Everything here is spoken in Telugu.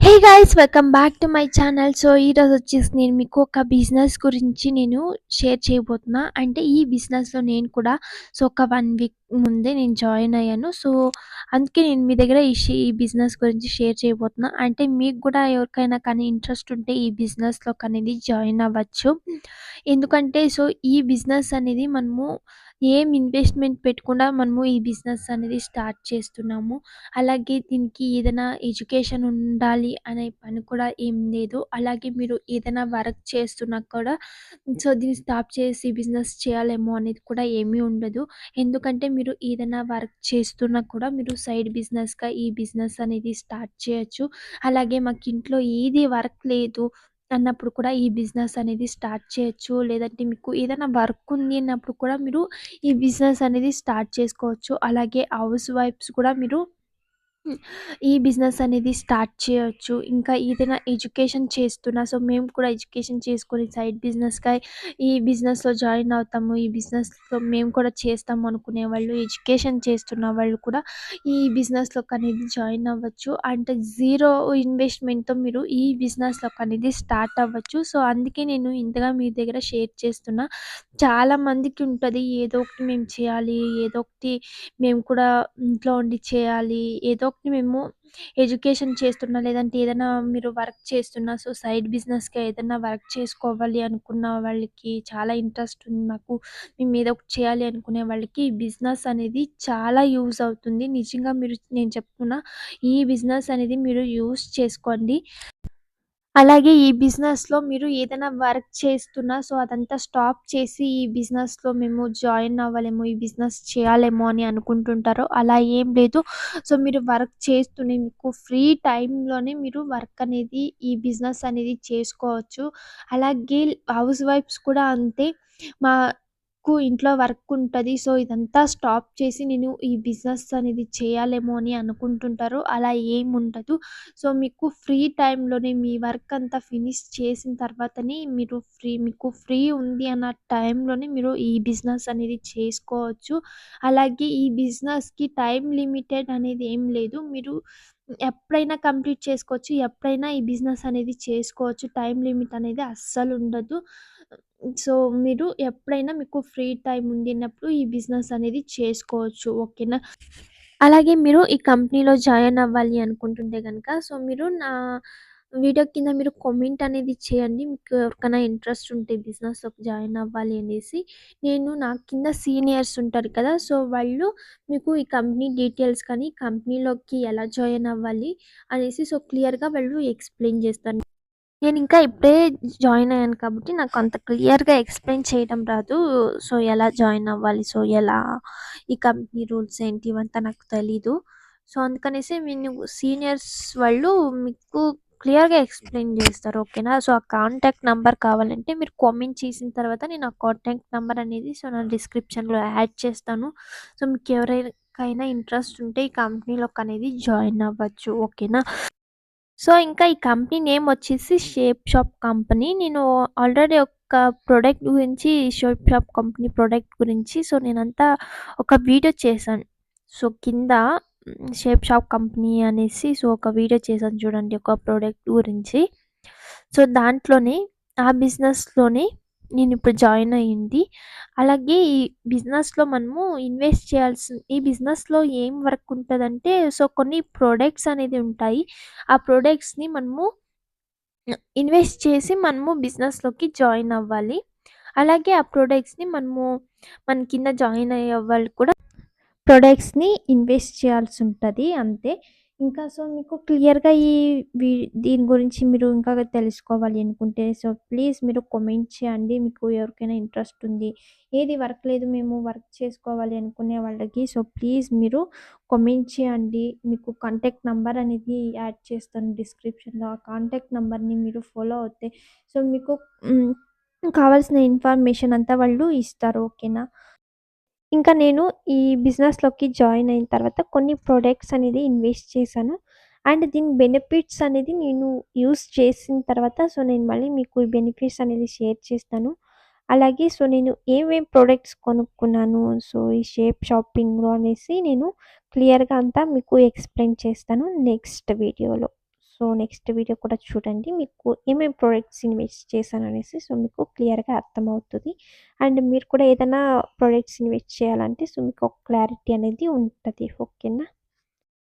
Hey guys, welcome back to my channel. So ఈరోజు వచ్చేసి నేను మీకు ఒక బిజినెస్ గురించి నేను షేర్ చేయబోతున్నా. అంటే ఈ బిజినెస్లో నేను కూడా ఒక 1 వీక్ ముందే నేను జాయిన్ అయ్యాను. సో అందుకే నేను మీ దగ్గర ఈ బిజినెస్ గురించి షేర్ చేయబోతున్నా. అంటే మీకు కూడా ఎవరికైనా కానీ ఇంట్రెస్ట్ ఉంటే ఈ బిజినెస్లో అనేది జాయిన్ అవ్వచ్చు. ఎందుకంటే ఈ బిజినెస్ అనేది మనము ఏం ఇన్వెస్ట్మెంట్ పెట్టకుండా మనము ఈ బిజినెస్ అనేది స్టార్ట్ చేస్తున్నాము. అలాగే దీనికి ఏదైనా ఎడ్యుకేషన్ ఉండాలి అనే పని కూడా ఏం లేదు. అలాగే మీరు ఏదైనా వర్క్ చేస్తున్నా కూడా దీన్ని స్టాప్ చేసి బిజినెస్ చేయాలేమో అనేది కూడా ఏమీ ఉండదు. ఎందుకంటే మీరు ఏదైనా వర్క్ చేస్తున్నా కూడా మీరు సైడ్ బిజినెస్‌గా ఈ బిజినెస్ అనేది స్టార్ట్ చేయొచ్చు. అలాగే మాకు ఇంట్లో ఏది వర్క్ లేదు అన్నప్పుడు కూడా ఈ బిజినెస్ అనేది స్టార్ట్ చేయొచ్చు. లేదంటే మీకు ఏదైనా వర్క్ ఉంది అన్నప్పుడు కూడా మీరు ఈ బిజినెస్ అనేది స్టార్ట్ చేసుకోవచ్చు. అలాగే హౌస్ వైఫ్స్ కూడా మీరు హ్మ్. ఈ బిజినెస్ అనేది స్టార్ట్ చేయొచ్చు. ఇంకా ఏదైనా ఎడ్యుకేషన్ చేస్తున్నా మేము కూడా ఎడ్యుకేషన్ చేసుకొని సైడ్ బిజినెస్‌గా ఈ బిజినెస్‌లో జాయిన్ అవుతాము. ఈ బిజినెస్‌లో మేము కూడా చేస్తాము అనుకునేవాళ్ళు, ఎడ్యుకేషన్ చేస్తున్న వాళ్ళు కూడా ఈ బిజినెస్‌లోకి అనేది జాయిన్ అవ్వచ్చు. అంటే జీరో ఇన్వెస్ట్‌మెంట్‌తో మీరు ఈ బిజినెస్‌లోకి అనేది స్టార్ట్ అవ్వచ్చు. సో అందుకే నేను ఇంతగా మీ దగ్గర షేర్ చేస్తున్నా. చాలా మందికి ఉంటది ఏదో ఒకటి మేము చేయాలి, ఏదో ఒకటి మేము కూడా ఇంట్లో ఉండి చేయాలి. ఏదో ఒకటి మేము ఎడ్యుకేషన్ చేస్తున్నా, లేదంటే ఏదైనా మీరు వర్క్ చేస్తున్నా, సైడ్ బిజినెస్‌గా ఏదైనా వర్క్ చేసుకోవాలి అనుకున్న వాళ్ళకి చాలా ఇంట్రెస్ట్ ఉంది నాకు. మేము ఏదో ఒకటి చేయాలి అనుకునే వాళ్ళకి ఈ బిజినెస్ అనేది చాలా యూజ్ అవుతుంది. నిజంగా నేను చెప్తున్నా, ఈ బిజినెస్ అనేది మీరు యూజ్ చేసుకోండి. అలాగే ఈ బిజినెస్‌లో మీరు ఏదైనా వర్క్ చేస్తున్నా అదంతా స్టాప్ చేసి ఈ బిజినెస్‌లో మేము జాయిన్ అవ్వలేము, ఈ బిజినెస్ చేయాలేమో అని అనుకుంటుంటారో అలా ఏం లేదు. మీరు వర్క్ చేస్తూనే మీకు ఫ్రీ టైమ్‌లోనే మీరు వర్క్ అనేది ఈ బిజినెస్ అనేది చేసుకోవచ్చు. అలాగే హౌస్ వైఫ్స్ కూడా అంతే. ఇంట్లో వర్క్ ఉంటది. ఇదంతా స్టాప్ చేసి నేను ఈ బిజినెస్ అనేది చేయాలేమో అని అనుకుంటుంటారు. అలా ఏమి ఉండదు. మీకు ఫ్రీ టైమ్‌లోనే మీ వర్క్ అంతా ఫినిష్ చేసిన తర్వాతనే మీకు ఫ్రీ ఉంది అన్న టైంలోనే మీరు ఈ బిజినెస్ అనేది చేసుకోవచ్చు. అలాగే ఈ బిజినెస్‌కి టైమ్ లిమిటెడ్ అనేది ఏం లేదు. మీరు ఎప్పుడైనా కంప్లీట్ చేసుకోవచ్చు. ఎప్పుడైనా ఈ బిజినెస్ అనేది చేసుకోవచ్చు. టైమ్ లిమిట్ అనేది అస్సలు ఉండదు. సో, మీరు ఎప్పుడైనా మీకు ఫ్రీ టైమ్ ఉండినప్పుడు ఈ బిజినెస్ అనేది చేసుకోవచ్చు. ఓకేనా? అలాగే మీరు ఈ కంపెనీలో జాయిన్ అవ్వాలి అనుకుంటుంటే గనక మీరు నా వీడియో కింద మీరు కామెంట్ అనేది చేయండి. మీకు ఎవరికైనా ఇంట్రెస్ట్ ఉంటే బిజినెస్‌లోకి జాయిన్ అవ్వాలి అనేసి. నా కింద సీనియర్స్ ఉంటారు కదా! వాళ్ళు మీకు ఈ కంపెనీ డీటెయిల్స్ కానీ, కంపెనీలోకి ఎలా జాయిన్ అవ్వాలి అనేసి క్లియర్‌గా వాళ్ళు ఎక్స్‌ప్లెయిన్ చేస్తారు. నేనింకా ఇప్పుడే జాయిన్ అయ్యాను కాబట్టి నాకు అంత క్లియర్‌గా ఎక్స్‌ప్లెయిన్ చేయడం రాదు. ఎలా జాయిన్ అవ్వాలి? ఎలా ఈ కంపెనీ రూల్స్ ఏంటి? ఇవంతా నాకు తెలీదు. అందుకనేసి సీనియర్స్ వాళ్ళు మీకు క్లియర్‌గా ఎక్స్‌ప్లెయిన్ చేస్తారు. ఓకేనా? ఆ కాంటాక్ట్ నంబర్ కావాలంటే మీరు కామెంట్ చేసిన తర్వాత నేను ఆ కాంటాక్ట్ నంబర్ అనేది నా డిస్క్రిప్షన్‌లో యాడ్ చేస్తాను. మీకు ఎవరికైనా ఇంట్రెస్ట్ ఉంటే ఈ కంపెనీలోకనేది జాయిన్ అవ్వచ్చు. ఓకేనా? ఇంకా ఈ కంపెనీ నేమ్ వచ్చేసి షేప్ షాప్ కంపెనీ. నేను ఆల్రెడీ ఒక ప్రొడక్ట్ గురించి షేప్ షాప్ కంపెనీ ప్రొడక్ట్ గురించి నేనంతా ఒక వీడియో చేశాను. కింద షేప్ షాప్ కంపెనీ అనేసి ఒక వీడియో చేశాను చూడండి ఒక ప్రొడక్ట్ గురించి. దాంట్లోనే ఆ బిజినెస్‌లోనే నేనిప్పుడు జాయిన్ అయ్యింది. అలాగే ఈ బిజినెస్‌లో మనము ఈ బిజినెస్‌లో ఏం వర్క్ ఉంటదంటే కొన్ని ప్రొడక్ట్స్ అనేది ఉంటాయి. ఆ ప్రొడక్ట్స్‌ని మనము ఇన్వెస్ట్ చేసి మనము బిజినెస్‌లోకి జాయిన్ అవ్వాలి. అలాగే ఆ ప్రొడక్ట్స్‌ని మన కింద జాయిన్ అయ్యే వాళ్ళు కూడా ప్రొడక్ట్స్‌ని ఇన్వెస్ట్ చేయాల్సుంటది అంతే. ఇంకా మీకు క్లియర్‌గా దీని గురించి మీరు ఇంకా తెలుసుకోవాలి అనుకుంటే ప్లీజ్ మీరు కామెంట్ చేయండి. మీకు ఎవరికైనా ఇంట్రెస్ట్ ఉంది. ఏది వర్క్ లేదు మేము వర్క్ చేసుకోవాలి అనుకునే వాళ్ళకి ప్లీజ్ మీరు కామెంట్ చేయండి. మీకు కాంటాక్ట్ నంబర్ అనేది యాడ్ చేస్తాను డిస్క్రిప్షన్‌లో. ఆ కాంటాక్ట్ నంబర్‌ని మీరు ఫాలో అవుతే మీకు కావాల్సిన ఇన్ఫర్మేషన్ అంతా వాళ్ళు ఇస్తారు. ఓకేనా? ఇంకా నేను ఈ బిజినెస్‌లోకి జాయిన్ అయిన తర్వాత కొన్ని ప్రొడక్ట్స్ అనేది ఇన్వెస్ట్ చేశాను. అండ్ దీని బెనిఫిట్స్ అనేది నేను యూజ్ చేసిన తర్వాత నేను మళ్ళీ మీకు ఈ బెనిఫిట్స్ అనేది షేర్ చేస్తాను. అలాగే నేను ఏమేం ప్రొడక్ట్స్ కొనుక్కున్నాను ఈ షేప్ షాపింగ్‌లో అనేసి నేను క్లియర్‌గా అంతా మీకు ఎక్స్‌ప్లెయిన్ చేస్తాను నెక్స్ట్ వీడియోలో. సో, నెక్స్ట్ వీడియో కూడా చూడండి. మీకు ఏమేం ప్రొడక్ట్స్ ఇన్వెస్ట్ చేశాననేసి సో, మీకు క్లియర్‌గా అర్థమవుతది. అండ్ మీరు కూడా ఏదైనా ప్రొడక్ట్స్ ఇన్వెస్ట్ చేయాలంటే సో, మీకు ఒక క్లారిటీ అనేది ఉంటది. ఓకేనా?